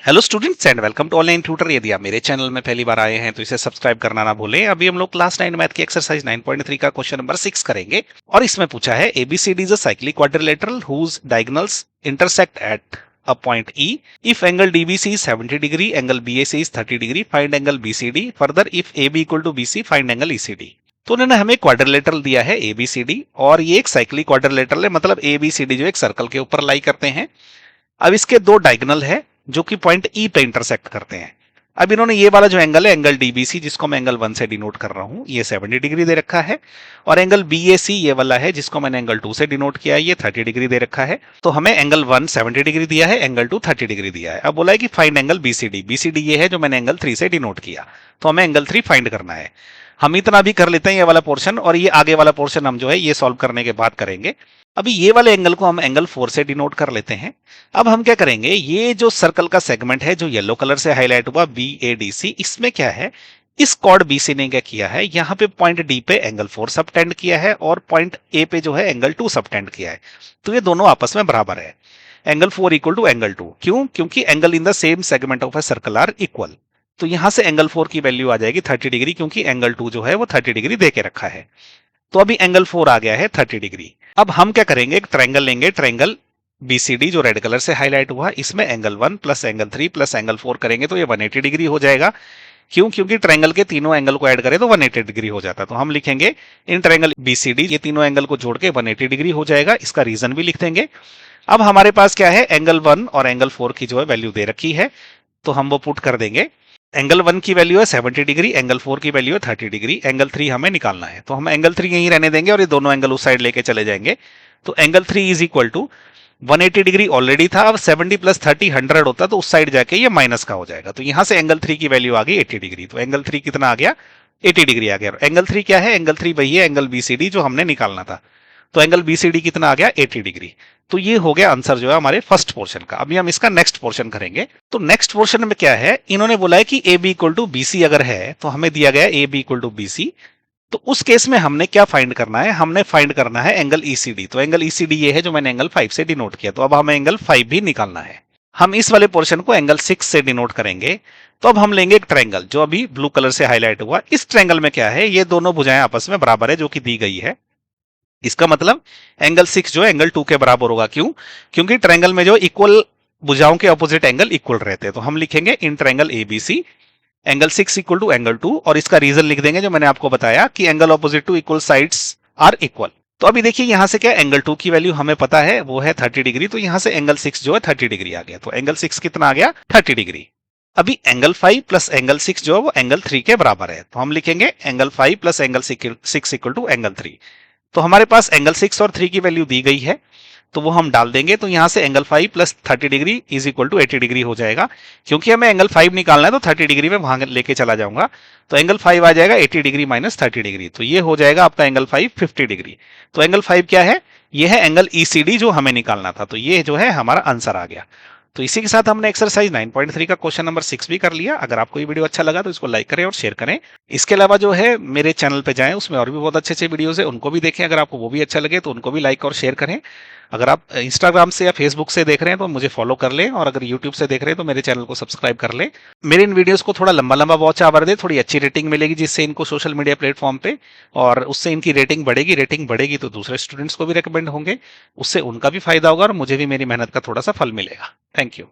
Hello students and welcome to online tutor. यदि आप मेरे चैनल में पहली बार आए हैं तो इसे सब्सक्राइब करना ना भूलें। अभी हम लोग क्लास 9 मैथ की एक्सरसाइज 9.3 का क्वेश्चन नंबर 6 करेंगे और इसमें पूछा है ABCD is a cyclic quadrilateral whose diagonals intersect at a point E if angle DBC is 70 degree, angle BAC is 30 degree, find angle BCD. Further, if AB equal to BC, find angle ECD. तो उन्होंने हमें quadrilateral दिया है ABCD और ये एक cyclic quadrilateral है, मतलब ABCD जो एक सर्कल के ऊपर लाई करते हैं। अब इसके दो डायगोनल है जो कि पॉइंट ई पे इंटरसेक्ट करते हैं। अब इन्होंने ये वाला जो एंगल है एंगल डीबीसी, जिसको मैं एंगल 1 से डिनोट कर रहा हूं, ये 70 डिग्री दे रखा है, और एंगल बीएसी ये वाला है जिसको मैंने एंगल 2 से डिनोट किया है, ये 30 डिग्री दे रखा है। तो हमें एंगल 1 70 डिग्री दिया है, एंगल 2 30 डिग्री दिया है। अब बोला है कि फाइंड एंगल बीसीडी। बीसीडी ये है जो मैंने एंगल 3 से डिनोट किया, तो हमें एंगल 3 फाइंड करना है। हम इतना भी कर लेते हैं ये वाला पोर्शन, और ये आगे वाला पोर्शन हम जो है ये सॉल्व करने के बाद करेंगे। अभी ये वाले एंगल को हम एंगल 4 से डिनोट कर लेते हैं। अब हम क्या करेंगे, ये जो सर्कल का सेगमेंट है जो येलो कलर से हाईलाइट हुआ BADC, इसमें क्या है, इस कॉर्ड BC ने क्या किया है, यहाँ पे पॉइंट D पे एंगल 4 सबटेंड किया है और पॉइंट A पे जो है एंगल 2 सबटेंड किया है। तो ये दोनों आपस में बराबर है। एंगल 4 इक्वल टू एंगल 2, क्यों? क्योंकि angle in the same segment of a circle are equal. तो यहां से एंगल 4 की वैल्यू आ जाएगी 30 डिग्री, क्योंकि एंगल 2 जो है वो 30 डिग्री दे के रखा है। तो अभी एंगल 4 आ गया है 30 डिग्री। अब हम क्या करेंगे, एक ट्रायंगल लेंगे, ट्रायंगल BCD जो रेड कलर से हाईलाइट हुआ, इसमें angle 1 plus angle 3 plus angle 4 करेंगे तो ये 180 डिग्री हो जाएगा। क्यों? क्योंकि ट्रायंगल के तीनों एंगल को ऐड करें तो 180 डिग्री हो जाता है। तो हम लिखेंगे इन ट्रायंगल BCD ये तीनों एंगल को जोड़ के 180 डिग्री हो जाएगा। इसका रीजन भी लिख देंगे। अब हमारे पास क्या है, एंगल 1 और एंगल 4 की जो है वैल्यू दे रखी है, तो हम वो पुट कर देंगे। एंगल 1 की वैल्यू है 70 डिग्री, एंगल 4 की वैल्यू है 30 डिग्री, एंगल 3 हमें निकालना है। तो हम एंगल 3 यहीं रहने देंगे और ये दोनों एंगल उस साइड लेके चले जाएंगे। तो angle 3 is equal to 180 degree already था, अब 70 प्लस 30 100 होता तो उस साइड जाके ये माइनस का हो जाएगा। तो यहां से एंगल 3 की वैल्यू आ गई 80 डिग्री। तो एंगल 3 कितना आ गया, 80 डिग्री आ गया। एंगल 3 क्या है, एंगल 3 वही है एंगल BCD जो हमने निकालना था। तो एंगल BCD कितना आ गया, 80 डिग्री। तो ये हो गया आंसर जो है हमारे फर्स्ट पोर्शन का। अभी हम इसका नेक्स्ट पोर्शन करेंगे। तो नेक्स्ट पोर्शन में क्या है, इन्होंने बोला है कि AB इक्वल टू BC अगर है, तो हमें दिया गया AB इक्वल टू BC। तो उस केस में हमने क्या फाइंड करना है, हमने फाइंड करना है एंगल ECD। तो एंगल ECD ये है जो मैंने एंगल 5 से डिनोट किया। तो अब हमें एंगल 5 भी निकालना है। हम इस वाले पोर्शन को एंगल 6 से डिनोट करेंगे। तो अब हम लेंगे एक ट्रायंगल जो अभी ब्लू कलर से हाईलाइट हुआ। इस ट्रायंगल में क्या है, ये दोनों भुजाएं आपस में बराबर है जो कि दी गई है। इसका मतलब एंगल 6 जो है एंगल 2 के बराबर होगा। क्यों? क्योंकि ट्रायंगल में जो इक्वल भुजाओं के ऑपोजिट एंगल इक्वल रहते हैं। तो हम लिखेंगे in triangle ABC angle 6 equal to angle 2, और इसका रीजन लिख देंगे जो मैंने आपको बताया कि angle opposite to equal sides are equal. तो अभी देखिए यहां से क्या, एंगल 2 की वैल्यू हमें पता है वो है 30 डिग्री। तो यहां से एंगल 6 जो है 30 डिग्री आ गया। तो एंगल 6 कितना आ गया, 30 डिग्री। अभी एंगल 5 प्लस एंगल 6 जो है वो एंगल 3 के बराबर है। तो हम लिखेंगे angle 5 plus angle 6 equal to angle 3। तो हमारे पास एंगल 6 और 3 की वैल्यू दी गई है, तो वो हम डाल देंगे। तो यहां से angle 5 plus 30 degree is equal to 80 degree हो जाएगा। क्योंकि हमें एंगल 5 निकालना है तो 30 डिग्री में वहां लेके चला जाऊंगा। तो एंगल 5 आ जाएगा 80 डिग्री माइनस 30 डिग्री, तो ये हो जाएगा आपका एंगल 5 50 डिग्री। तो एंगल 5 क्या है, ये है एंगल ECD जो हमें निकालना था। तो ये जो है हमारा आंसर आ गया। तो इसी के साथ हमने एक्सरसाइज 9.3 का क्वेश्चन नंबर 6 भी कर लिया। अगर आपको ये वीडियो अच्छा लगा तो इसको लाइक करें और शेयर करें। इसके अलावा जो है मेरे चैनल पे जाएं, उसमें और भी बहुत अच्छे अच्छे वीडियोस है, उनको भी देखें। अगर आपको वो भी अच्छा लगे तो उनको भी लाइक और शेयर करें। अगर आप इंस्टाग्राम से या फेसबुक से देख रहे हैं तो मुझे फॉलो कर लें, और अगर यूट्यूब से देख रहे हैं तो मेरे चैनल को सब्सक्राइब कर लें। मेरे इन वीडियोस को थोड़ा लंबा लंबा वॉच आवर दे, थोड़ी अच्छी रेटिंग मिलेगी जिससे इनको सोशल मीडिया प्लेटफॉर्म पे, और उससे इनकी रेटिंग बढ़ेगी। रेटिंग बढ़ेगी तो दूसरे स्टूडेंट्स को भी रिकमेंड होंगे, उससे उनका भी फायदा होगा और मुझे भी मेरी मेहनत का थोड़ा सा फल मिलेगा। Thank you.